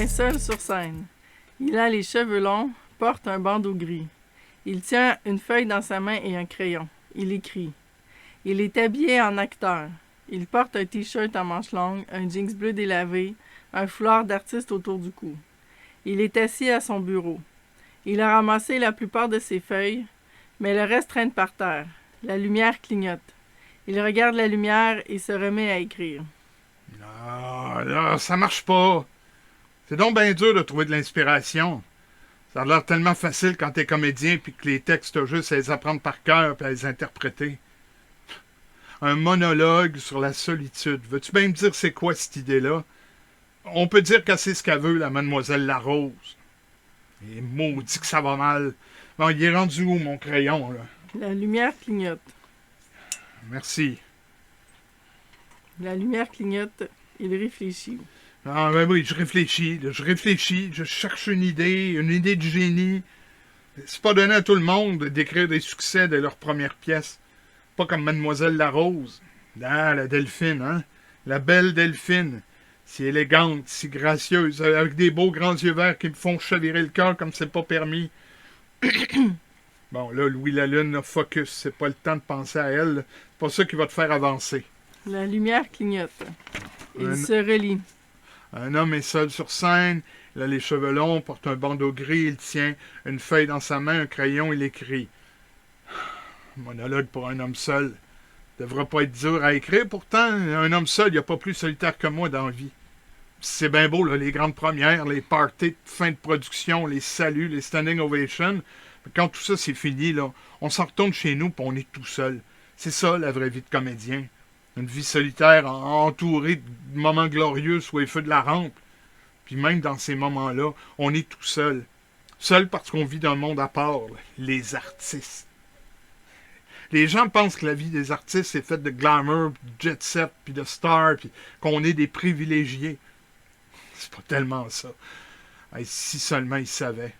est seul sur scène. Il a les cheveux longs, porte un bandeau gris. Il tient une feuille dans sa main et un crayon. Il écrit. Il est habillé en acteur. Il porte un t-shirt à manches longues, un jeans bleu délavé, un foulard d'artiste autour du cou. Il est assis à son bureau. Il a ramassé la plupart de ses feuilles, mais le reste traîne par terre. La lumière clignote. Il regarde la lumière et se remet à écrire. Ah, là, ça marche pas. C'est donc bien dur de trouver de l'inspiration. Ça a l'air tellement facile quand t'es comédien puis que les textes, t'as juste à les apprendre par cœur puis à les interpréter. Un monologue sur la solitude. Veux-tu bien me dire c'est quoi cette idée-là? On peut dire que c'est ce qu'elle veut, la mademoiselle Larose. Et maudit que ça va mal. Bon, il est rendu où, mon crayon, là? La lumière clignote. Merci. La lumière clignote. Il réfléchit. Ah, ben oui, je réfléchis, je cherche une idée de génie. C'est pas donné à tout le monde d'écrire des succès de leur première pièce. Pas comme Mademoiselle Larose. Ah, la Delphine, hein? La belle Delphine. Si élégante, si gracieuse, avec des beaux grands yeux verts qui me font chavirer le cœur comme c'est pas permis. Bon, là, Louis Lalune, là, focus, c'est pas le temps de penser à elle. C'est pas ça qui va te faire avancer. La lumière clignote. Il se relie. Un homme est seul sur scène, il a les cheveux longs, porte un bandeau gris, il tient une feuille dans sa main, un crayon, il écrit. Monologue pour un homme seul. Devrait pas être dur à écrire, pourtant, un homme seul, il n'y a pas plus solitaire que moi dans la vie. C'est bien beau, là, les grandes premières, les parties de fin de production, les saluts, les standing ovations. Mais quand tout ça c'est fini, là, on s'en retourne chez nous et on est tout seul. C'est ça, la vraie vie de comédien. Une vie solitaire entourée de moments glorieux sous les feux de la rampe. Puis même dans ces moments-là, on est tout seul. Seul parce qu'on vit d'un monde à part, là, les artistes. Les gens pensent que la vie des artistes est faite de glamour, de jet set, puis de stars, puis qu'on est des privilégiés. C'est pas tellement ça. Hey, si seulement ils savaient.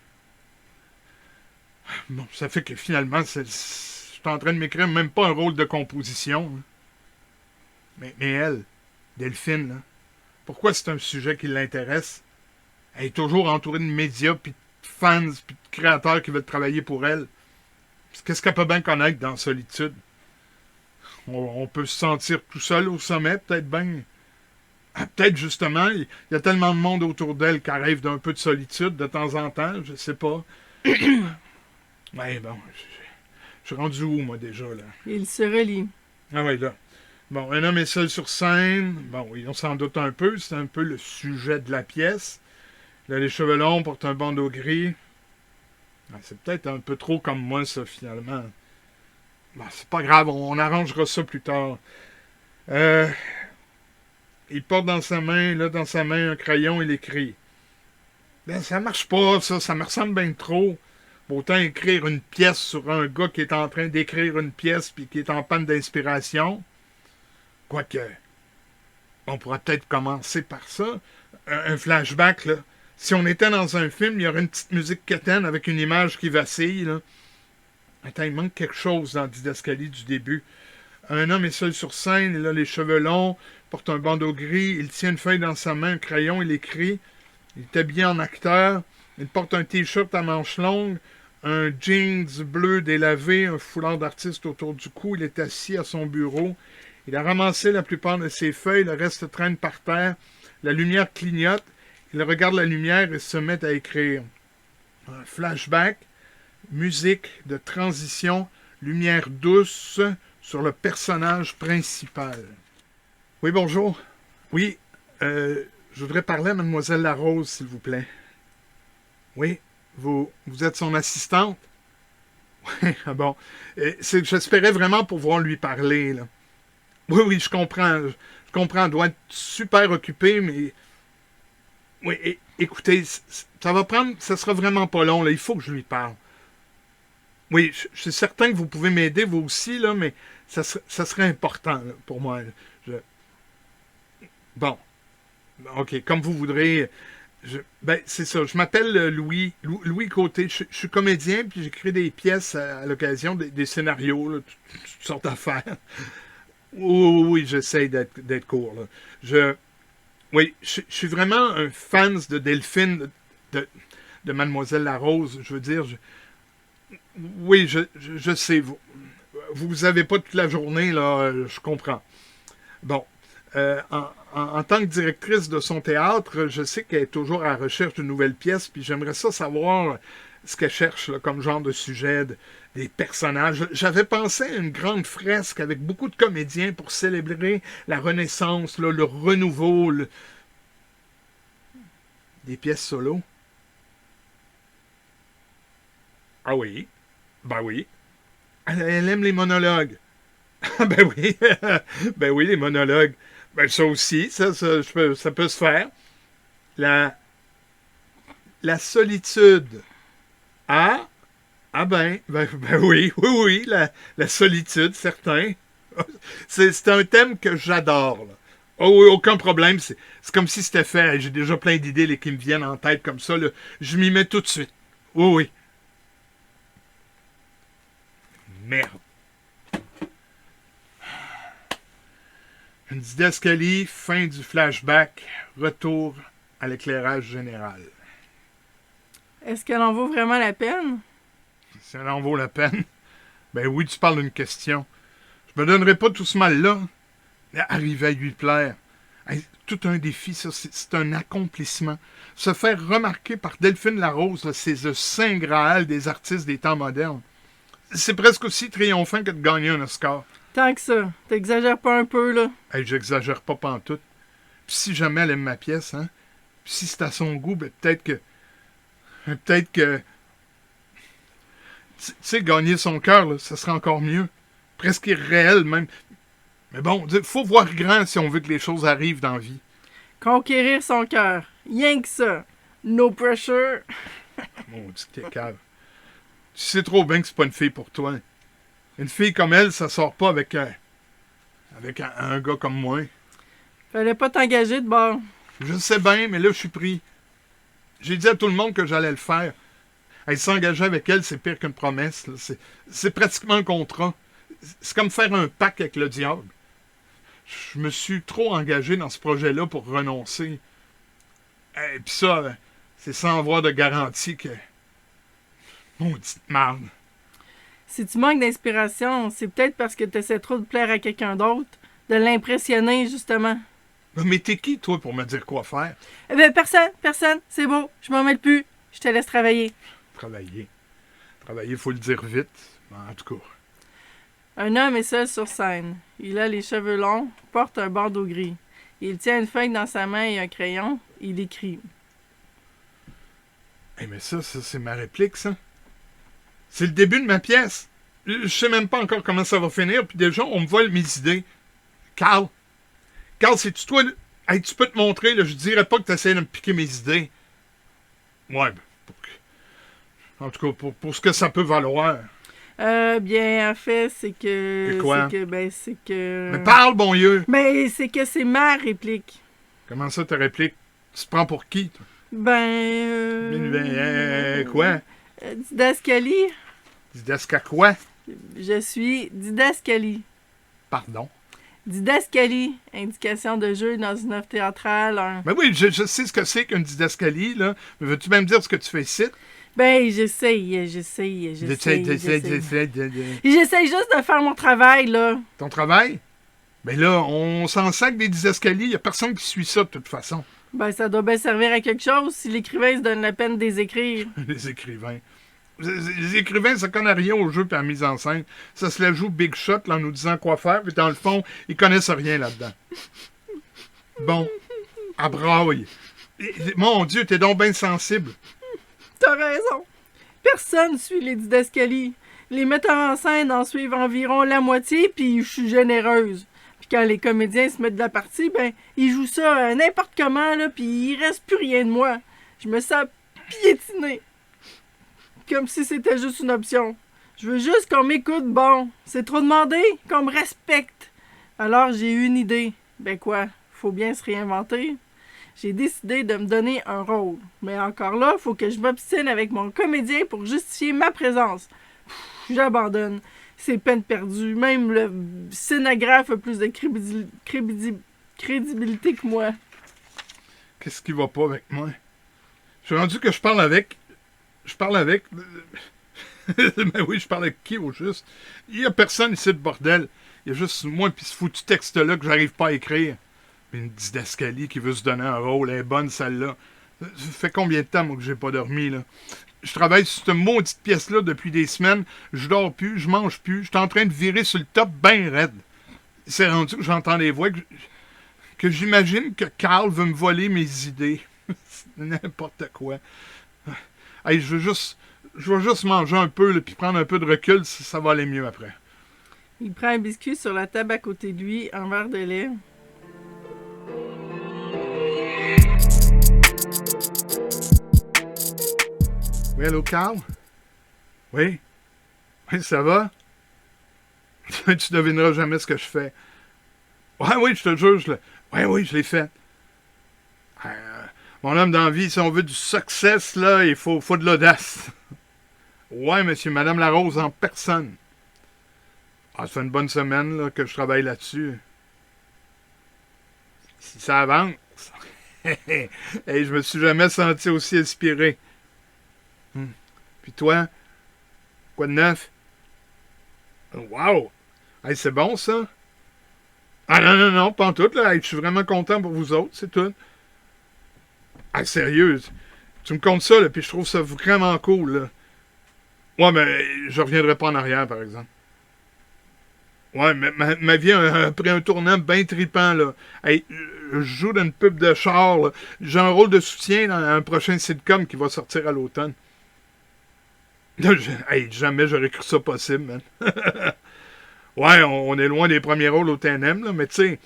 Bon, ça fait que finalement, je suis en train de m'écrire même pas un rôle de composition. Hein. Mais elle, Delphine, là, pourquoi c'est un sujet qui l'intéresse? Elle est toujours entourée de médias, puis de fans, puis de créateurs qui veulent travailler pour elle. Qu'est-ce qu'elle peut bien connaître dans la solitude? On peut se sentir tout seul au sommet, peut-être bien. Peut-être justement, il y a tellement de monde autour d'elle qu'elle rêve d'un peu de solitude de temps en temps, je sais pas. Ouais, bon, je suis rendu où, moi, déjà, là? Il se relie. Ah oui, là. Bon, un homme est seul sur scène. Bon, oui, on s'en doute un peu. C'est un peu le sujet de la pièce. Il a les cheveux longs, porte un bandeau gris. Ah, c'est peut-être un peu trop comme moi, ça, finalement. Bon, c'est pas grave, on arrangera ça plus tard. Il porte dans sa main, un crayon, il écrit. Ben, ça marche pas, ça me ressemble bien trop. Autant écrire une pièce sur un gars qui est en train d'écrire une pièce puis qui est en panne d'inspiration. Quoique, on pourra peut-être commencer par ça. Un flashback, là. Si on était dans un film, il y aurait une petite musique quétaine avec une image qui vacille, là. Attends, il manque quelque chose dans le didascalie du début. Un homme est seul sur scène, il a les cheveux longs, porte un bandeau gris, il tient une feuille dans sa main, un crayon, il écrit. Il est habillé en acteur, il porte un t-shirt à manches longues, un jeans bleu délavé, un foulard d'artiste autour du cou, il est assis à son bureau. Il a ramassé la plupart de ses feuilles, le reste traîne par terre. La lumière clignote, il regarde la lumière et se met à écrire. Un flashback, musique de transition, lumière douce sur le personnage principal. Oui, bonjour. Oui, je voudrais parler à Mademoiselle Larose, s'il vous plaît. Oui, vous êtes son assistante? Oui, bon. J'espérais vraiment pouvoir lui parler, là. Oui, je comprends. Je comprends, elle doit être super occupée, mais... Oui, écoutez, ça sera vraiment pas long, là. Il faut que je lui parle. Oui, je suis certain que vous pouvez m'aider, vous aussi, là, mais ça serait important, là, pour moi. Bon. OK, comme vous voudrez. C'est ça. Je m'appelle Louis Côté. Je suis comédien, puis j'écris des pièces à l'occasion, des scénarios, là, toutes sortes d'affaires. Oui, j'essaie d'être court, là. Oui, je suis vraiment un fan de Delphine, de, de Mademoiselle Larose. Je veux dire, oui, je sais, vous avez pas toute la journée, là, je comprends. Bon, en tant que directrice de son théâtre, je sais qu'elle est toujours à la recherche de nouvelles pièces, puis j'aimerais ça savoir ce qu'elle cherche là, comme genre de sujet, des personnages. J'avais pensé à une grande fresque avec beaucoup de comédiens pour célébrer la Renaissance, là, le renouveau, des pièces solo. Ah oui, ben oui. Elle aime les monologues. Ben oui, ben oui, les monologues. Ben ça aussi, ça peut se faire. La, la solitude. Ah, ben oui, oui, oui, la solitude, certain. C'est un thème que j'adore. Là. Oh oui, aucun problème. C'est comme si c'était fait. J'ai déjà plein d'idées là, qui me viennent en tête comme ça. Là. Je m'y mets tout de suite. Oui, oui. Merde. Une didascalie, fin du flashback, retour à l'éclairage général. Est-ce qu'elle en vaut vraiment la peine? Si elle en vaut la peine, ben oui, tu parles d'une question. Je me donnerai pas tout ce mal-là. Arriver à lui plaire. Hey, tout un défi, ça, c'est un accomplissement. Se faire remarquer par Delphine Larose, là, c'est le saint graal des artistes des temps modernes. C'est presque aussi triomphant que de gagner un Oscar. Tant que ça. T'exagères pas un peu, là. Hey, j'exagère pas pantoute. Puis si jamais elle aime ma pièce, hein, puis si c'est à son goût, ben peut-être que... Tu sais, gagner son cœur, là, ça serait encore mieux. Presque irréel, même. Mais bon, faut voir grand si on veut que les choses arrivent dans la vie. Conquérir son cœur. Rien que ça. No pressure. Maudit que t'es cave. Tu sais trop bien que c'est pas une fille pour toi. Une fille comme elle, ça sort pas avec un gars comme moi. Fallait pas t'engager de bord. Je sais bien, mais là, je suis pris. J'ai dit à tout le monde que j'allais le faire. Elle s'engager avec elle, c'est pire qu'une promesse. C'est pratiquement un contrat. C'est comme faire un pacte avec le diable. Je me suis trop engagé dans ce projet-là pour renoncer. Et puis ça, c'est sans avoir de garantie que... Maudite marde. Si tu manques d'inspiration, c'est peut-être parce que t'essaies trop de plaire à quelqu'un d'autre, de l'impressionner, justement. Mais t'es qui, toi, pour me dire quoi faire? Eh ben, personne, c'est beau, je m'en mêle plus, je te laisse travailler. Travailler, faut le dire vite. En tout cas. Un homme est seul sur scène. Il a les cheveux longs, porte un bandeau gris. Il tient une feuille dans sa main et un crayon. Il écrit. Eh mais ça, c'est ma réplique, ça. C'est le début de ma pièce. Je sais même pas encore comment ça va finir, puis déjà, on me vole mes idées. Carl, c'est-tu toi... Hey, tu peux te montrer, là, je dirais pas que tu essaies de me piquer mes idées. Ouais, en tout cas, pour ce que ça peut valoir. Bien, en fait, c'est que... C'est quoi? C'est que... Mais parle, bon Dieu! Ben, c'est que c'est ma réplique. Comment ça, ta réplique? Tu te prends pour qui, toi? Quoi? Didascalie. Didasca quoi? Je suis Didascalie. Pardon? Didascalie, indication de jeu dans une œuvre théâtrale. Ben oui, je sais ce que c'est qu'une didascalie, là. Mais veux-tu même dire ce que tu fais ici? Ben, j'essaye. J'essaye juste de faire mon travail, là. Ton travail? Ben là, on s'en sac des didascalies. Il y a personne qui suit ça, de toute façon. Ben, ça doit bien servir à quelque chose si l'écrivain se donne la peine de les écrire. Les écrivains. Les écrivains, ça connaît rien au jeu et à la mise en scène. Ça se la joue big shot là, en nous disant quoi faire, puis dans le fond, ils connaissent rien là-dedans. Bon, à braille. Mon Dieu, t'es donc bien sensible. T'as raison. Personne suit les didascalies. Les metteurs en scène en suivent environ la moitié, puis je suis généreuse. Puis quand les comédiens se mettent de la partie, ben, ils jouent ça n'importe comment, là, puis il reste plus rien de moi. Je me sens piétinée. Comme si c'était juste une option. Je veux juste qu'on m'écoute, bon. C'est trop demandé, qu'on me respecte. Alors j'ai eu une idée. Ben quoi, faut bien se réinventer. J'ai décidé de me donner un rôle. Mais encore là, faut que je m'obstine avec mon comédien pour justifier ma présence. J'abandonne. C'est peine perdue. Même le scénographe a plus de crédibilité que moi. Qu'est-ce qui va pas avec moi? Je suis rendu que je parle avec. Je parle avec. Mais oui, je parle avec qui au juste? Il y a personne ici de bordel. Il y a juste moi et ce foutu texte-là que j'arrive pas à écrire. Une didascalie qui veut se donner un rôle. Elle est bonne, celle-là. Ça fait combien de temps, moi, que j'ai pas dormi, là? Je travaille sur cette maudite pièce-là depuis des semaines. Je dors plus, je mange plus. Je suis en train de virer sur le top bien raide. C'est rendu que j'entends des voix que j'imagine que Carl veut me voler mes idées. C'est n'importe quoi. Hey, je vais juste manger un peu, puis prendre un peu de recul, ça va aller mieux après. Il prend un biscuit sur la table à côté de lui, un verre de lait. Oui, allô, Carl? Oui? Oui, ça va? Tu devineras jamais ce que je fais. Ouais, oui, je te jure, oui, je l'ai fait. Mon homme d'envie, si on veut du success, là, il faut de l'audace. Ouais, monsieur, madame Larose en personne. Ah, ça fait une bonne semaine, là, que je travaille là-dessus. Si ça avance. Hey, je me suis jamais senti aussi inspiré. Puis toi? Quoi de neuf? Wow! Hey, c'est bon, ça? Ah non, pas en tout, là. Hey, je suis vraiment content pour vous autres, c'est tout. Ah, sérieux? Tu me comptes ça, là, puis je trouve ça vraiment cool, là. Ouais, mais je reviendrai pas en arrière, par exemple. Ouais, mais ma vie a pris un tournant bien trippant, là. Hey, je joue dans une pub de char, là. J'ai un rôle de soutien dans un prochain sitcom qui va sortir à l'automne. Hey, jamais j'aurais cru ça possible, man. Ouais, on est loin des premiers rôles au TNM, là, mais tu sais,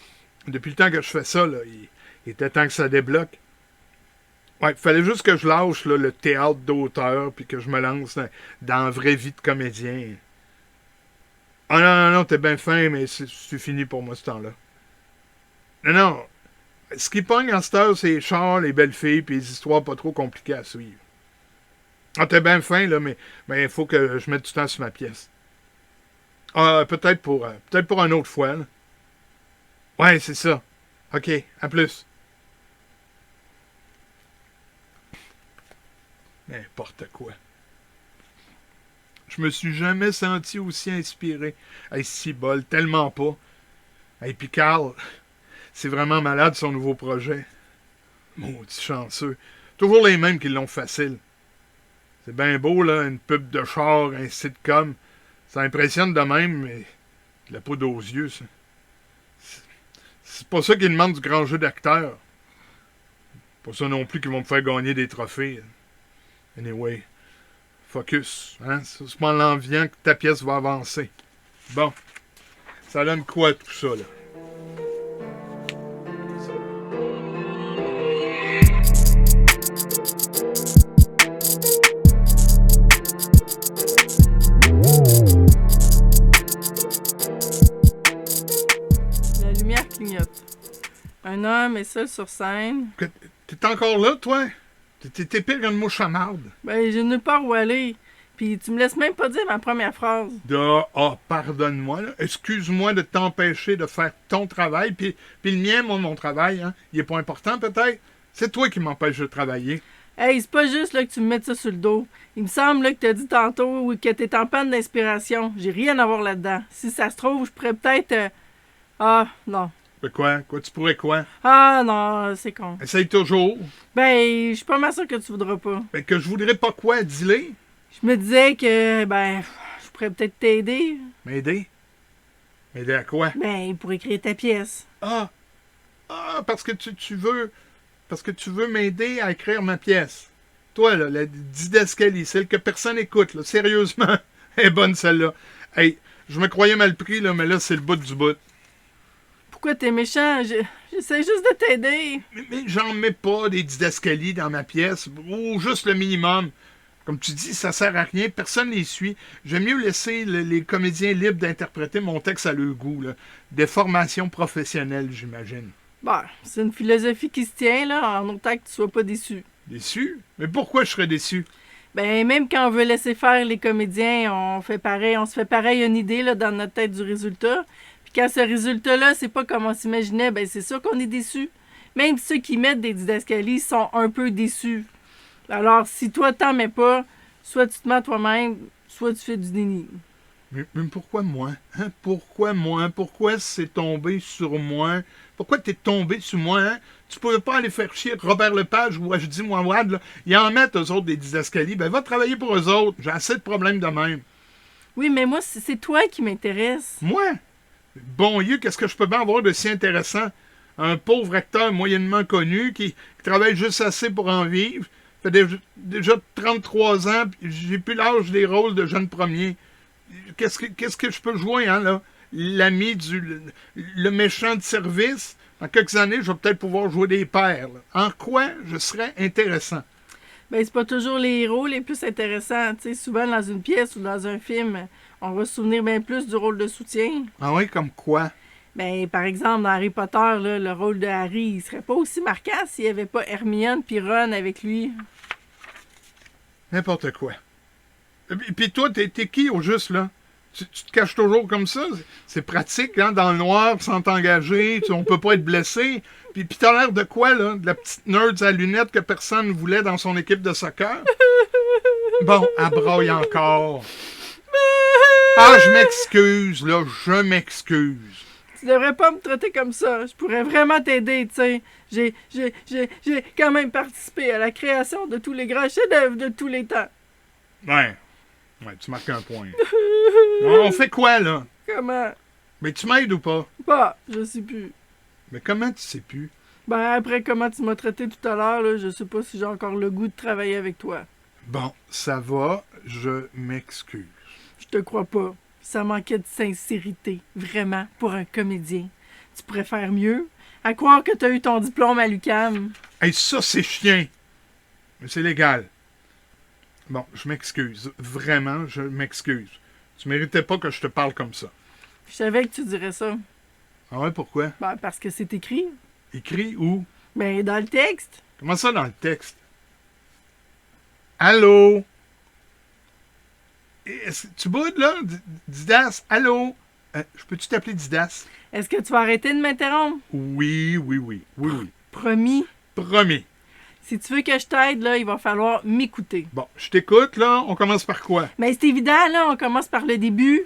depuis le temps que je fais ça, là, il était temps que ça débloque. Ouais, il fallait juste que je lâche là, le théâtre d'auteur puis que je me lance dans la vraie vie de comédien. Ah non, t'es bien fin, mais c'est fini pour moi ce temps-là. Non, ce qui pogne en cette heure, c'est les chars, les belles filles puis les histoires pas trop compliquées à suivre. Ah, t'es bien fin, là, mais il faut que je mette du temps sur ma pièce. Ah, peut-être pour une autre fois, là. Ouais, c'est ça. OK, à plus. N'importe quoi. Je me suis jamais senti aussi inspiré. Hey, si bol, tellement pas. Hey, puis Carl, c'est vraiment malade son nouveau projet. Maudit chanceux. Toujours les mêmes qui l'ont facile. C'est bien beau, là, une pub de char, un sitcom. Ça impressionne de même, mais de la poudre aux yeux, ça. C'est pas ça qu'ils demandent du grand jeu d'acteur. Pas ça non plus qu'ils vont me faire gagner des trophées. Anyway, focus. Hein? C'est pas en l'enviant que ta pièce va avancer. Bon, ça donne quoi tout ça, là? La lumière clignote. Un homme est seul sur scène. T'es encore là, toi? T'es pire qu'une mouche à marde. Ben, j'ai nulle part où aller. Puis tu me laisses même pas dire ma première phrase. Pardonne-moi, là. Excuse-moi de t'empêcher de faire ton travail, puis le mien, mon travail, hein. Il est pas important, peut-être? C'est toi qui m'empêches de travailler. Hey, c'est pas juste là, que tu me mettes ça sur le dos. Il me semble là, que t'as dit tantôt que t'es en panne d'inspiration. J'ai rien à voir là-dedans. Si ça se trouve, je pourrais peut-être... Ah, non. Quoi? Tu pourrais quoi? Ah, non, c'est con. Essaye toujours. Ben, je suis pas mal sûr que tu voudras pas. Ben, que je voudrais pas quoi, dis-le. Je me disais que, ben, je pourrais peut-être t'aider. M'aider? M'aider à quoi? Ben, pour écrire ta pièce. Parce que tu veux... Parce que tu veux m'aider à écrire ma pièce. Toi, là, la didascalie, celle que personne écoute, là, sérieusement. Elle est bonne, celle-là. Hey, je me croyais mal pris, là, mais là, c'est le bout du bout. Pourquoi t'es méchant? J'essaie juste de t'aider. Mais j'en mets pas des didascalies dans ma pièce, ou juste le minimum. Comme tu dis, ça sert à rien, personne les suit. J'aime mieux laisser les comédiens libres d'interpréter mon texte à leur goût, là. Des formations professionnelles, j'imagine. Bon, c'est une philosophie qui se tient, là, en autant que tu sois pas déçu. Déçu? Mais pourquoi je serais déçu? Ben, même quand on veut laisser faire les comédiens, on se fait pareil une idée, là, dans notre tête du résultat. Puis quand ce résultat-là, c'est pas comme on s'imaginait, ben, c'est sûr qu'on est déçu. Même ceux qui mettent des didascalies sont un peu déçus. Alors, si toi, t'en mets pas, soit tu te mets à toi-même, soit tu fais du déni. Mais pourquoi moi? Hein? Pourquoi moi? Pourquoi c'est tombé sur moi? Pourquoi t'es tombé sur moi? Hein? Tu pouvais pas aller faire chier Robert Lepage ou Wajdi Mouawad, là. Ils en mettent, eux autres, des didascalies. Ben, va travailler pour eux autres. J'ai assez de problèmes de même. Oui, mais moi, c'est toi qui m'intéresse. Moi? Bon Dieu, qu'est-ce que je peux bien avoir de si intéressant? Un pauvre acteur moyennement connu qui travaille juste assez pour en vivre. Fait déjà 33 ans, puis j'ai plus l'âge des rôles de jeune premier. Qu'est-ce que je peux jouer, hein, là? L'ami le méchant de service? Dans quelques années, je vais peut-être pouvoir jouer des pères. Là. En quoi je serais intéressant? Ben, c'est pas toujours les héros les plus intéressants. Tu sais, souvent, dans une pièce ou dans un film, on va se souvenir bien plus du rôle de soutien. Ah oui, comme quoi? Ben, par exemple, dans Harry Potter, là, le rôle de Harry, il serait pas aussi marquant s'il n'y avait pas Hermione puis Ron avec lui. N'importe quoi. Et puis toi, t'es qui au juste, là? Tu te caches toujours comme ça? C'est pratique, hein, dans le noir, sans t'engager, on peut pas être blessé. Puis t'as l'air de quoi, là? De la petite nerd à lunettes que personne ne voulait dans son équipe de soccer? Bon, elle braille encore. Ah, je m'excuse, là, je m'excuse. Tu devrais pas me traiter comme ça. Je pourrais vraiment t'aider, tu sais. J'ai quand même participé à la création de tous les grands chefs-d'œuvre de tous les temps. Ouais, tu marques un point. On fait quoi, là? Comment? Mais tu m'aides ou pas? Bah, je sais plus. Mais comment tu sais plus? Ben, après comment tu m'as traité tout à l'heure, là, je sais pas si j'ai encore le goût de travailler avec toi. Bon, ça va, je m'excuse. Je te crois pas. Ça manquait de sincérité, vraiment, pour un comédien. Tu pourrais faire mieux. À croire que t'as eu ton diplôme à l'UQAM. Hey, ça, c'est chien. Mais c'est légal. Bon, je m'excuse. Vraiment, je m'excuse. Tu méritais pas que je te parle comme ça. Je savais que tu dirais ça. Ah ouais, pourquoi? Ben, parce que c'est écrit. Écrit où? Ben, dans le texte. Comment ça dans le texte? Allô? Tu boudes, là? Didas? Allô? Je peux-tu t'appeler Didas? Est-ce que tu vas arrêter de m'interrompre? Oui. Promis. Promis. Si tu veux que je t'aide, là, il va falloir m'écouter. Bon, je t'écoute, là. On commence par quoi? Mais c'est évident, là, on commence par le début.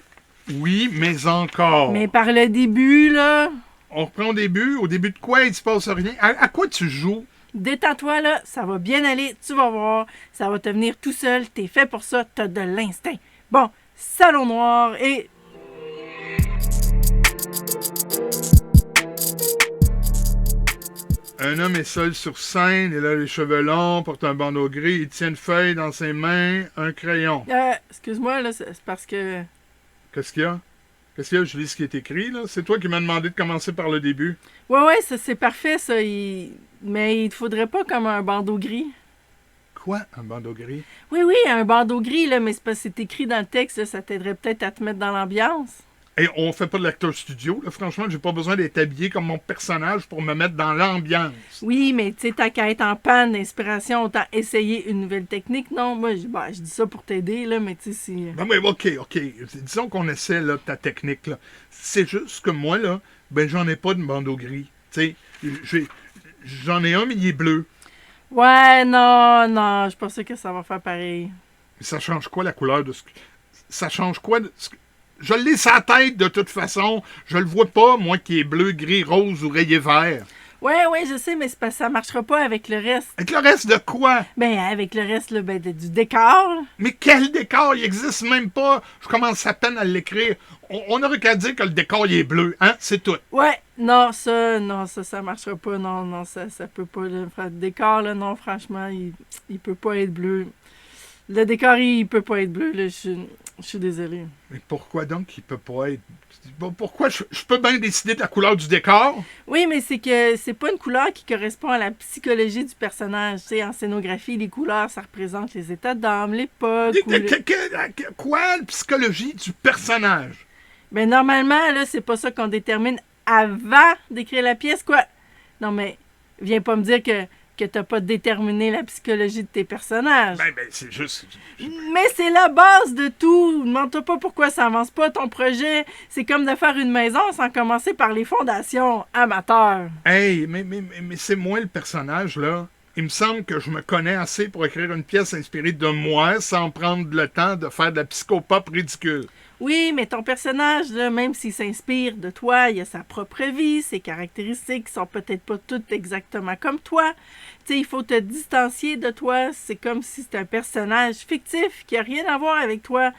Oui, mais encore. Mais par le début, là... On reprend au début. Au début de quoi il se passe rien? À quoi tu joues? Détends-toi, là, ça va bien aller, tu vas voir. Ça va te venir tout seul, t'es fait pour ça, t'as de l'instinct. Bon, salon noir et... Un homme est seul sur scène, il a les cheveux longs, porte un bandeau gris, il tient une feuille dans ses mains, un crayon. Excuse-moi, là, c'est parce que... Qu'est-ce qu'il y a? Qu'est-ce qu'il y a? Je lis ce qui est écrit, là. C'est toi qui m'as demandé de commencer par le début. Ouais, ça, c'est parfait, ça. Mais il te faudrait pas comme un bandeau gris. Quoi, un bandeau gris? Oui, un bandeau gris, là, mais c'est parce que c'est écrit dans le texte, là, ça t'aiderait peut-être à te mettre dans l'ambiance. Et on fait pas de l'acteur studio, là. Franchement, j'ai pas besoin d'être habillé comme mon personnage pour me mettre dans l'ambiance. Oui, mais tu sais, t'as qu'à être en panne d'inspiration, autant essayer une nouvelle technique. Non, moi, je dis ça pour t'aider, là, mais tu sais, si... Ben oui, OK. Disons qu'on essaie, là, ta technique, là. C'est juste que moi, là, ben j'en ai pas de bandeau gris. Tu sais, j'en ai un, mais il est bleu. Ouais, non, je pense que ça va faire pareil. Ça change quoi, la couleur de ce que... Ça change quoi de ce que... Je l'ai sa tête, de toute façon. Je le vois pas, moi, qui est bleu, gris, rose ou rayé vert. Ouais, je sais, mais c'est parce que ça marchera pas avec le reste. Avec le reste de quoi? Ben, avec le reste, là, du décor. Là. Mais quel décor? Il existe même pas. Je commence à peine à l'écrire. On aurait qu'à dire que le décor, il est bleu, hein? C'est tout. Ouais, non, ça marchera pas. Non, ça peut pas. Le décor, là, non, franchement, il peut pas être bleu. Le décor, il peut pas être bleu, là, je suis désolée. Mais pourquoi donc il peut pas être... Bon, pourquoi je peux bien décider de la couleur du décor? Oui, mais c'est que c'est pas une couleur qui correspond à la psychologie du personnage. Tu sais, en scénographie, les couleurs, ça représente les états d'âme, l'époque... Quoi, la psychologie du personnage? Ben, normalement, là, c'est pas ça qu'on détermine avant d'écrire la pièce, quoi. Non, mais viens pas me dire que que t'as pas déterminé la psychologie de tes personnages. Ben, c'est juste... Mais c'est la base de tout. Demande-toi pas pourquoi ça avance pas ton projet. C'est comme de faire une maison sans commencer par les fondations amateurs. Hey, mais c'est moi le personnage, là. Il me semble que je me connais assez pour écrire une pièce inspirée de moi sans prendre le temps de faire de la psychopop ridicule. Oui, mais ton personnage, là, même s'il s'inspire de toi, il a sa propre vie, ses caractéristiques qui sont peut-être pas toutes exactement comme toi. Tu sais, il faut te distancier de toi. C'est comme si c'était un personnage fictif qui a rien à voir avec toi.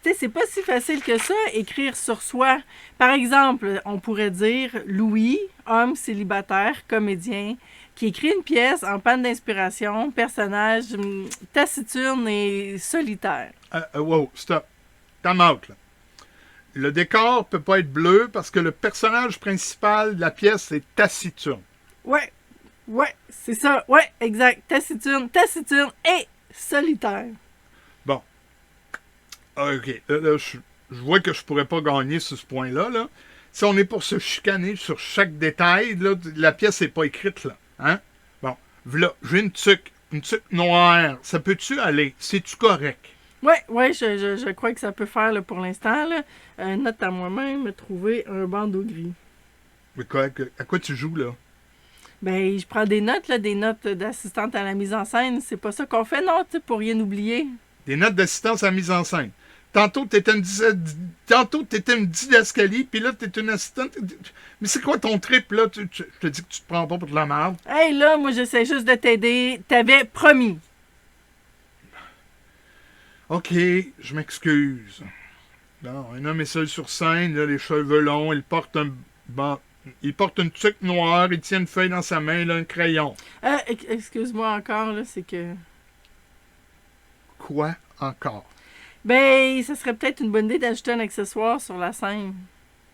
Tu sais, c'est pas si facile que ça, écrire sur soi. Par exemple, on pourrait dire Louis, homme célibataire, comédien, qui écrit une pièce en panne d'inspiration, personnage taciturne et solitaire. Wow, stop. Time out, là. Le décor peut pas être bleu parce que le personnage principal de la pièce est taciturne. Ouais, c'est ça. Ouais, exact. Taciturne et solitaire. Bon. OK. Là, je vois que je pourrais pas gagner sur ce point-là, là. Si on est pour se chicaner sur chaque détail, là, la pièce n'est pas écrite, là. Hein? Bon. Voilà, j'ai une tuque noire. Ça peut-tu aller? C'est-tu correct? Ouais, je crois que ça peut faire là, pour l'instant. Là. Note à moi-même, trouver un bandeau gris. Mais quoi, à quoi tu joues, là? Ben, je prends des notes d'assistante à la mise en scène. C'est pas ça qu'on fait, non, tu sais, pour rien oublier. Des notes d'assistance à la mise en scène. Tantôt, t'étais une didascalie, puis là, t'es une assistante. Mais c'est quoi ton trip, là? Je te dis que tu te prends pas pour de la merde. Hey, là, moi, j'essaie juste de t'aider. T'avais promis. OK, je m'excuse. Bon, un homme est seul sur scène, là, les cheveux longs, il porte une tuque noire, il tient une feuille dans sa main, là, un crayon. Excuse-moi encore, là, c'est que... Quoi encore? Ben, ça serait peut-être une bonne idée d'ajouter un accessoire sur la scène.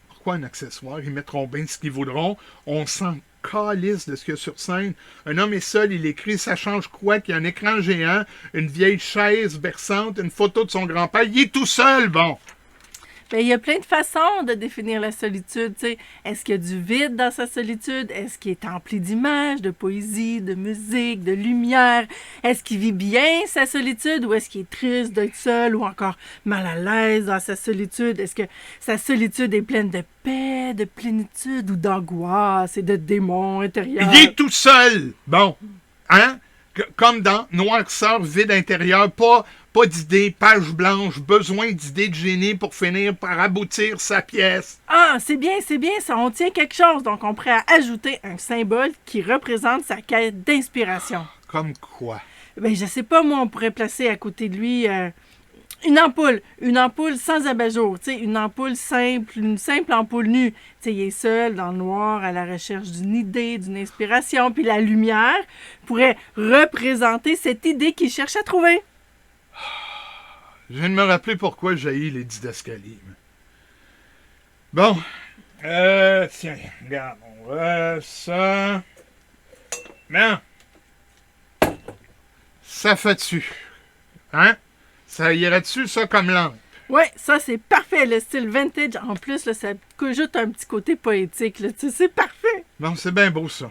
Pourquoi un accessoire? Ils mettront bien ce qu'ils voudront. On s'en calisse de ce qu'il y a sur scène. Un homme est seul, il écrit, ça change quoi? Qu'il y a un écran géant, une vieille chaise berçante, une photo de son grand-père. Il est tout seul, bon! Ben, il y a plein de façons de définir la solitude, tu sais. Est-ce qu'il y a du vide dans sa solitude? Est-ce qu'il est empli d'images, de poésie, de musique, de lumière? Est-ce qu'il vit bien sa solitude ou est-ce qu'il est triste d'être seul ou encore mal à l'aise dans sa solitude? Est-ce que sa solitude est pleine de paix, de plénitude ou d'angoisse et de démons intérieurs? Il est tout seul! Bon. Hein? Comme dans Noirceur, vide intérieur, pas d'idées, page blanche, besoin d'idées de génie pour finir par aboutir sa pièce. Ah, c'est bien, ça, on tient quelque chose. Donc, on pourrait ajouter un symbole qui représente sa quête d'inspiration. Comme quoi? Ben, je sais pas, moi, on pourrait placer à côté de lui une ampoule sans abat-jour, tu sais, une simple ampoule nue. Tu sais, il est seul, dans le noir, à la recherche d'une idée, d'une inspiration, puis la lumière pourrait représenter cette idée qu'il cherche à trouver. Je viens de me rappeler pourquoi j'ai haï les didascalies. Bon. Tiens, regarde, on va ça. Non. Ça fait-tu? Hein? Ça irait-tu, ça, comme lampe? Ouais, ça, c'est parfait, le style vintage. En plus, là, ça ajoute un petit côté poétique, là, tu sais, c'est parfait. Bon, c'est bien beau, ça.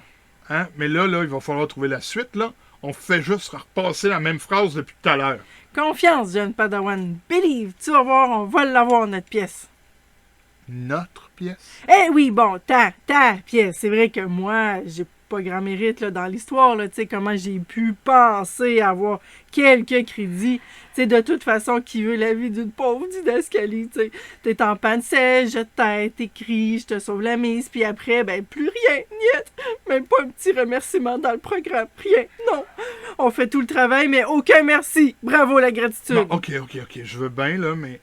Hein? Mais là, il va falloir trouver la suite, là. On fait juste repasser la même phrase depuis tout à l'heure. Confiance, jeune Padawan. Believe, tu vas voir, on va l'avoir, notre pièce. Notre pièce? Eh oui, bon, ta pièce. C'est vrai que moi, j'ai pas grand mérite là, dans l'histoire, tu sais, comment j'ai pu penser avoir quelques crédits. Tu sais, de toute façon, qui veut la vie d'une pauvre didascalie, tu sais. T'es en panne sèche, je t'aide, t'écris, je te sauve la mise, puis après, ben, plus rien, niet. Même pas un petit remerciement dans le programme, rien, non. On fait tout le travail, mais aucun merci. Bravo, la gratitude. Bon, OK, je veux bien, là, mais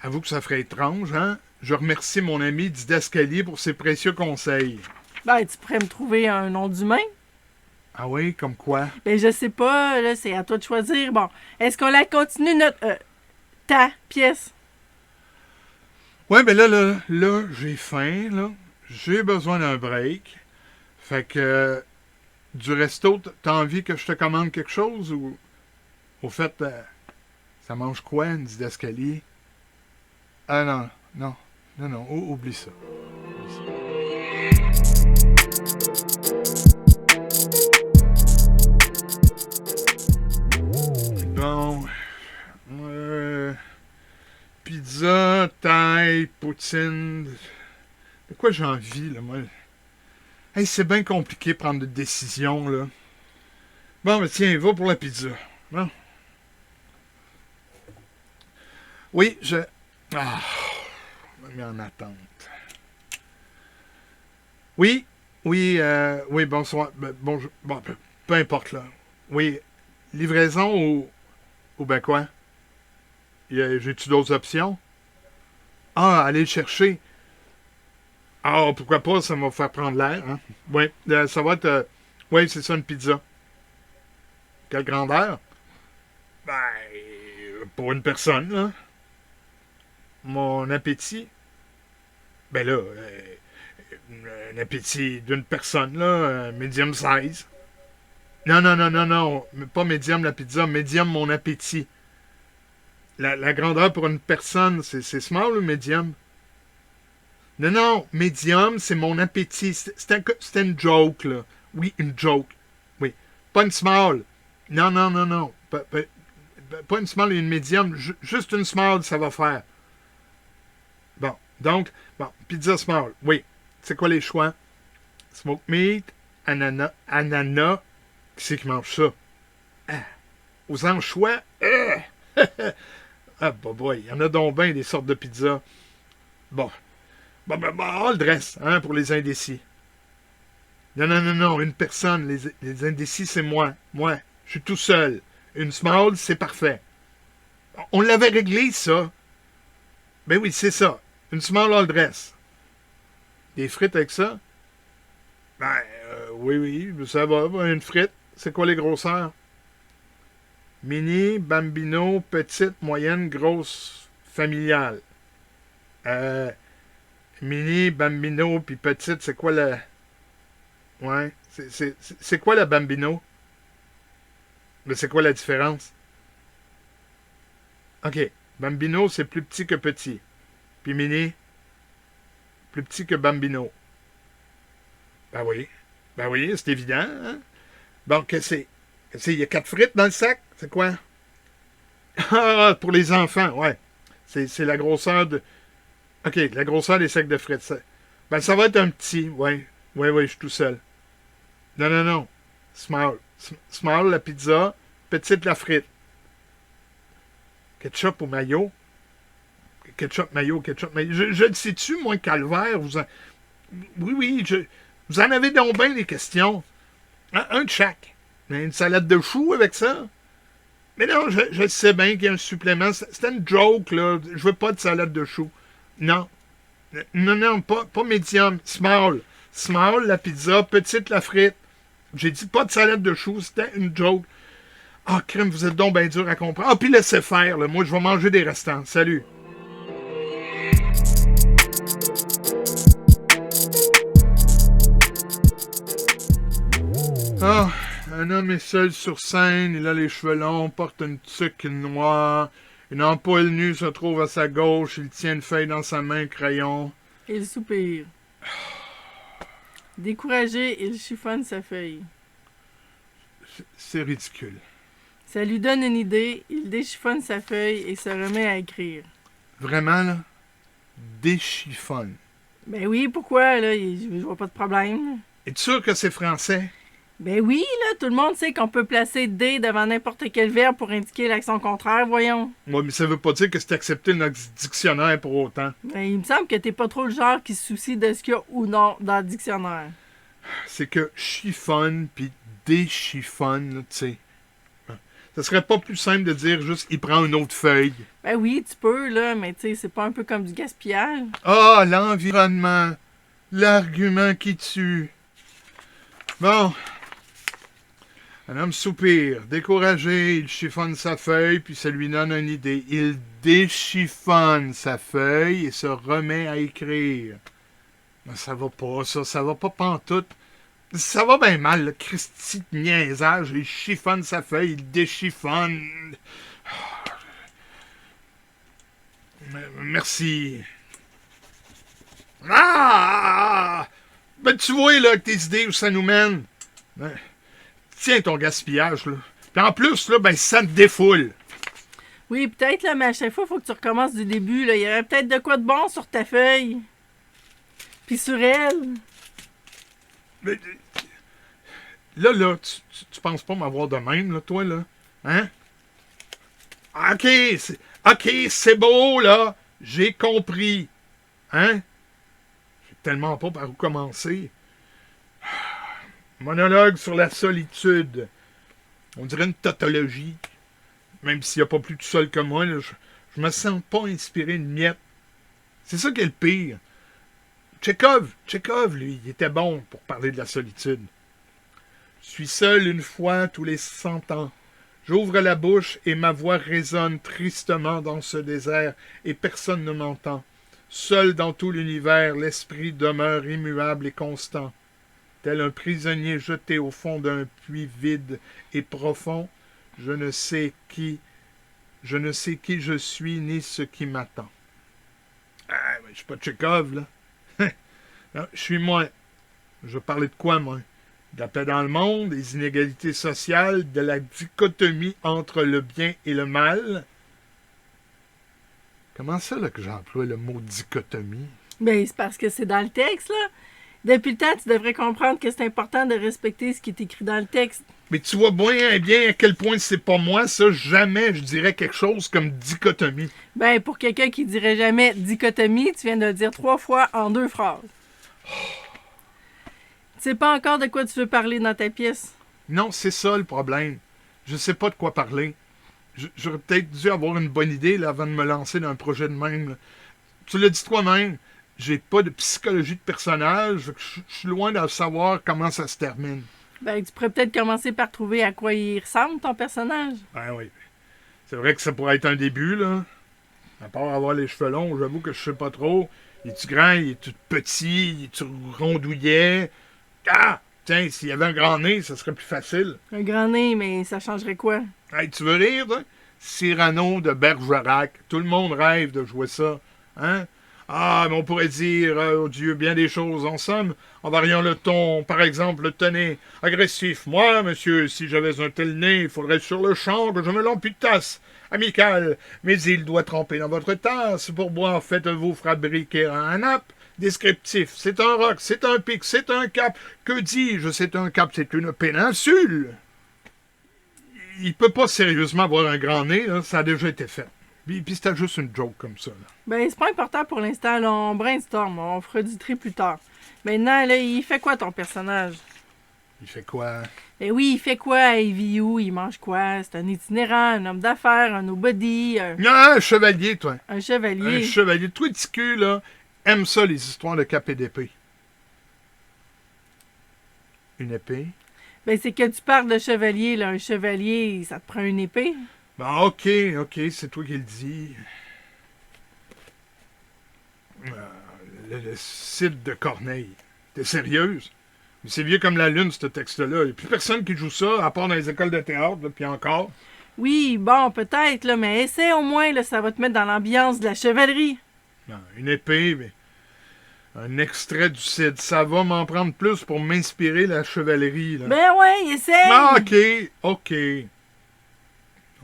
avoue que ça ferait étrange, hein? Je remercie mon ami didascalier pour ses précieux conseils. Ben, tu pourrais me trouver un nom d'humain? Ah oui, comme quoi? Ben, je sais pas, là, c'est à toi de choisir. Bon, est-ce qu'on la continue, ta pièce? Ouais, ben là, j'ai faim, là. J'ai besoin d'un break. Fait que, du resto, t'as envie que je te commande quelque chose ou, au fait, ça mange quoi, une didascalie? Ah non, oublie ça. Oublie ça. pizza, taille, poutine. De quoi j'ai envie, là, moi? Hey, c'est bien compliqué de prendre des décisions, là. Bon, mais tiens, va pour la pizza. Bon. Oui, je... Ah, on m'a mis en attente. Oui, oui, bonsoir. Bonjour. Bon, peu importe, là. Oui, livraison ou ben quoi? J'ai-tu d'autres options? Ah, aller le chercher. Ah, pourquoi pas, ça va faire prendre l'air, hein? Oui, ça va être... oui, c'est ça, une pizza. Quelle grandeur? Ben, pour une personne, là. Mon appétit? Ben là, un appétit d'une personne, là, medium size. Non, non, non, non, non, pas medium la pizza, medium mon appétit. La grandeur pour une personne, c'est small ou medium? Non, non, medium, c'est mon appétit. C'était une joke, là. Oui, une joke. Oui. Pas une small. Non, non, non, non. Pas une small et une medium. Juste une small, ça va faire. Bon, donc, bon, pizza small. Oui. C'est quoi les choix? Smoke meat, ananas. Qui c'est qui mange ça? Ah. Aux anchois? Ah, bah, boy, il y en a donc bien des sortes de pizza. Bon. Bon, on le dresse, hein, pour les indécis. Non, non, non, non, une personne. Les indécis, c'est moi. Moi, je suis tout seul. Une small, c'est parfait. On l'avait réglé, ça. Ben oui, c'est ça. Une small all dress. Des frites avec ça? Ben, oui, oui, ça va. Une frite. C'est quoi les grosseurs? Mini, bambino, petite, moyenne, grosse, familiale. Mini, bambino, puis petite, c'est quoi la... Ouais, c'est quoi la bambino? Mais c'est quoi la différence? OK, bambino, c'est plus petit que petit. Puis mini, plus petit que bambino. Ben oui, c'est évident, hein? Bon, qu'est-ce que c'est? Il y a 4 frites dans le sac? C'est quoi? Ah, pour les enfants, ouais. C'est la grosseur de... OK, la grosseur des sacs de frites. Ça va être un petit, ouais. Oui, je suis tout seul. Non, non, non. Small. Small, la pizza. Petite, la frite. Ketchup ou mayo? Ketchup, mayo. Je le sais-tu, moi, calvaire? Oui, vous en avez donc bien des questions. Un de chaque. Une salade de choux avec ça? Mais non, je sais bien qu'il y a un supplément. C'était une joke, là. Je veux pas de salade de choux. Non. Non, pas médium. Small. Small, la pizza. Petite, la frite. J'ai dit pas de salade de choux. C'était une joke. Ah, crème, vous êtes donc bien dur à comprendre. Ah, puis laissez faire, là. Moi, je vais manger des restants. Salut. Ah, un homme est seul sur scène, il a les cheveux longs, porte une tuque noire, une ampoule nue se trouve à sa gauche, il tient une feuille dans sa main, crayon. Il soupire. Découragé, il chiffonne sa feuille. C'est ridicule. Ça lui donne une idée, il déchiffonne sa feuille et se remet à écrire. Vraiment, là? Déchiffonne. Ben oui, pourquoi, là? Je vois pas de problème. Es-tu sûr que c'est français? Ben oui, là, tout le monde sait qu'on peut placer D devant n'importe quel verbe pour indiquer l'action contraire, voyons. Moi, mais ça veut pas dire que c'est accepté dans le dictionnaire pour autant. Ben, il me semble que t'es pas trop le genre qui se soucie de ce qu'il y a ou non dans le dictionnaire. C'est que chiffonne puis déchiffonne, tu sais. Ça serait pas plus simple de dire juste il prend une autre feuille. Ben oui, tu peux, là, mais tu sais, c'est pas un peu comme du gaspillage. Ah, l'environnement. L'argument qui tue. Bon. Un homme soupire. Découragé, il chiffonne sa feuille, puis ça lui donne une idée. Il déchiffonne sa feuille et se remet à écrire. Mais ça va pas, ça va pas pantoute. Ça va bien mal, le Christy de niaisage. Il chiffonne sa feuille, il déchiffonne. Merci. Ah! Ben tu vois, là, tes idées, où ça nous mène. Tiens ton gaspillage, là. Puis en plus, là, ben ça te défoule. Oui, peut-être, là, mais à chaque fois, il faut que tu recommences du début. Là. Il y aurait peut-être de quoi de bon sur ta feuille. Puis sur elle. Mais, là, tu penses pas m'avoir de même, là, toi, là? Hein? OK, c'est beau, là. J'ai compris. Hein? Je sais tellement pas par où commencer. Monologue sur la solitude. On dirait une tautologie. Même s'il n'y a pas plus tout seul que moi, là, je me sens pas inspiré une miette. C'est ça qui est le pire. Tchekhov, lui, il était bon pour parler de la solitude. Je suis seul une fois tous les 100 ans. J'ouvre la bouche et ma voix résonne tristement dans ce désert et personne ne m'entend. Seul dans tout l'univers, l'esprit demeure immuable et constant. Tel un prisonnier jeté au fond d'un puits vide et profond, je ne sais qui je suis ni ce qui m'attend. Ah, mais je suis pas Tchekhov, là. Non, je suis moi. Je parlais de quoi, moi? De la paix dans le monde, des inégalités sociales, de la dichotomie entre le bien et le mal. Comment ça, là, que j'emploie le mot dichotomie? Ben, c'est parce que c'est dans le texte, là. Depuis le temps, tu devrais comprendre que c'est important de respecter ce qui est écrit dans le texte. Mais tu vois bien à quel point c'est pas moi, ça. Jamais je dirais quelque chose comme dichotomie. Ben, pour quelqu'un qui dirait jamais dichotomie, tu viens de le dire 3 fois en 2 phrases. Tu sais pas encore de quoi tu veux parler dans ta pièce. Non, c'est ça le problème. Je sais pas de quoi parler. J'aurais peut-être dû avoir une bonne idée là, avant de me lancer dans un projet de même. Là. Tu l'as dit toi-même, j'ai pas de psychologie de personnage, je suis loin de savoir comment ça se termine. Ben, tu pourrais peut-être commencer par trouver à quoi il ressemble, ton personnage. Ben oui. C'est vrai que ça pourrait être un début, là. À part avoir les cheveux longs, j'avoue que je sais pas trop. Il est-tu grand, il est-tu petit, il est-tu rondouillet? Ah! Tiens, s'il y avait un grand nez, ça serait plus facile. Un grand nez, mais ça changerait quoi? Hey, tu veux rire, toi? Cyrano de Bergerac. Tout le monde rêve de jouer ça. Hein? Ah, mais on pourrait dire, oh Dieu, bien des choses. En somme, en variant le ton, par exemple, le tonner agressif. Moi, monsieur, si j'avais un tel nez, il faudrait sur le champ que je me l'amputasse. Amical, mais il doit tremper dans votre tasse. Pour boire, faites-vous fabriquer un nappe. Descriptif, c'est un roc, c'est un pic, c'est un cap. Que dis-je, c'est un cap, c'est une péninsule. Il peut pas sérieusement avoir un grand nez, là, ça a déjà été fait. Puis c'était juste une joke comme ça. Là. Ben, c'est pas important pour l'instant, là, on brainstorm, on fera du tri plus tard. Maintenant, là, il fait quoi ton personnage? Il fait quoi? Ben oui, il fait quoi? Il vit où? Il mange quoi? C'est un itinérant, un homme d'affaires, un nobody, Ah, un chevalier, toi. un chevalier. Un chevalier. Toi, ticu, là, aime ça, les histoires de cap et d'épée. Une épée? Ben, c'est que tu parles de chevalier, là. Un chevalier, ça te prend une épée? Ben, ok, c'est toi qui le dis. Le Cid de Corneille. T'es sérieuse? Mais c'est vieux comme la lune, ce texte-là. Il n'y a plus personne qui joue ça, à part dans les écoles de théâtre, là, puis encore. Oui, bon, peut-être, là, mais essaie au moins, là, ça va te mettre dans l'ambiance de la chevalerie. Non, une épée, mais un extrait du Cid. Ça va m'en prendre plus pour m'inspirer la chevalerie, là. Ben ouais, essaie! Ah, ok.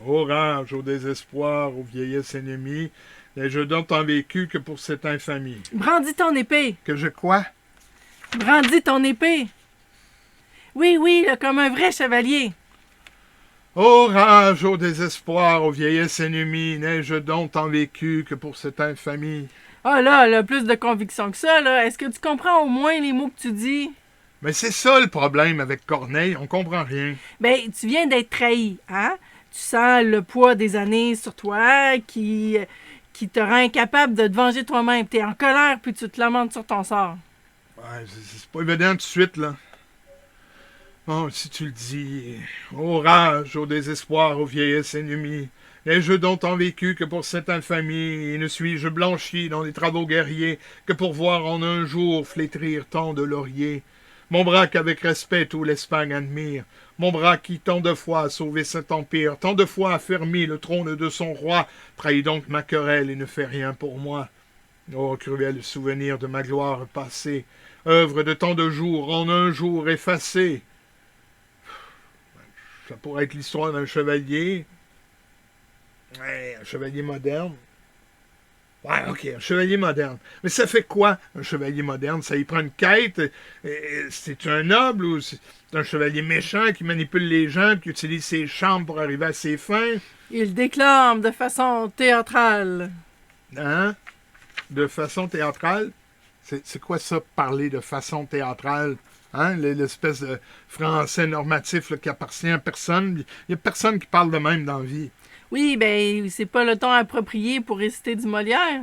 Au rage, au désespoir, aux vieillesses ennemies, les jeux d'ont tant vécu que pour cette infamie. Brandis ton épée! Que je quoi? Brandis ton épée! Oui, là, comme un vrai chevalier! Au rage, au désespoir, aux vieillesses ennemies, n'ai-je donc tant vécu que pour cette infamie? Ah là, plus de conviction que ça, là. Est-ce que tu comprends au moins les mots que tu dis? Mais c'est ça le problème avec Corneille, on comprend rien. Ben, tu viens d'être trahi, hein? Tu sens le poids des années sur toi qui te rend incapable de te venger toi-même. T'es en colère puis tu te lamentes sur ton sort. Ouais, c'est pas évident tout de suite, là. Bon, si tu le dis, au rage, au désespoir, aux vieillesses ennemies, n'ai-je donc tant vécu que pour cette infamie, et ne suis-je blanchi dans les travaux guerriers que pour voir en un jour flétrir tant de lauriers. Mon bras qu'avec respect tout l'Espagne admire, mon bras qui tant de fois a sauvé cet empire, tant de fois a fermi le trône de son roi, trahit donc ma querelle et ne fait rien pour moi. Ô cruel souvenir de ma gloire passée, œuvre de tant de jours en un jour effacée. Ça pourrait être l'histoire d'un chevalier. Ouais, un chevalier moderne. Ouais, ok, un chevalier moderne. Mais ça fait quoi, un chevalier moderne? Ça y prend une quête? C'est un noble ou c'est un chevalier méchant qui manipule les gens, qui utilise ses charmes pour arriver à ses fins? Il déclame de façon théâtrale. Hein? De façon théâtrale? C'est quoi ça, parler de façon théâtrale? Hein? L'espèce de français normatif là, qui appartient à personne. Il n'y a personne qui parle de même dans la vie. Oui, ben, c'est pas le ton approprié pour réciter du Molière.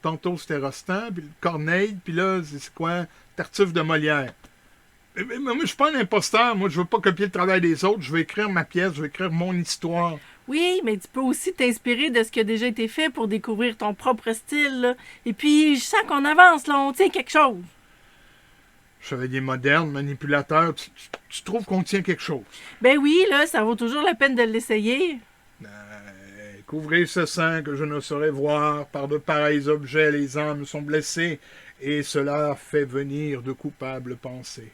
Tantôt c'était Rostand, puis le Corneille, puis là, c'est quoi? Tartuffe de Molière. Mais moi, je suis pas un imposteur. Moi, je veux pas copier le travail des autres. Je veux écrire ma pièce, je veux écrire mon histoire. Oui, mais tu peux aussi t'inspirer de ce qui a déjà été fait pour découvrir ton propre style, là. Et puis, je sens qu'on avance, là, on tient quelque chose. Chevalier moderne, manipulateur, tu trouves qu'on tient quelque chose? Ben oui, là, ça vaut toujours la peine de l'essayer. Couvrez ce sein que je ne saurais voir, par de pareils objets les âmes sont blessées, et cela fait venir de coupables pensées.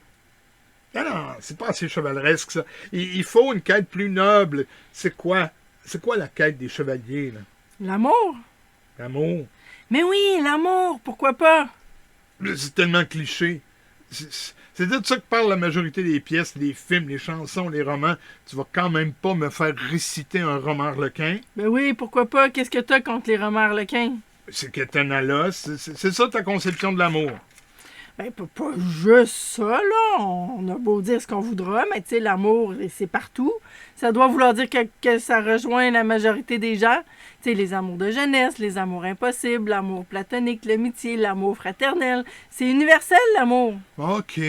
Non, non, c'est pas assez chevaleresque, ça. Il faut une quête plus noble. C'est quoi? C'est quoi la quête des chevaliers, là? L'amour? L'amour? Mais oui, l'amour, pourquoi pas? C'est tellement cliché. C'est de ça que parle la majorité des pièces, les films, les chansons, les romans. Tu vas quand même pas me faire réciter un roman harlequin. Ben oui, pourquoi pas? Qu'est-ce que t'as contre les romans harlequins? C'est que t'en as là. C'est ça ta conception de l'amour. Ben, pas juste ça, là. On a beau dire ce qu'on voudra, mais tu sais, l'amour, c'est partout. Ça doit vouloir dire que ça rejoint la majorité des gens. Tu sais, les amours de jeunesse, les amours impossibles, l'amour platonique, l'amitié, l'amour fraternel. C'est universel, l'amour. OK.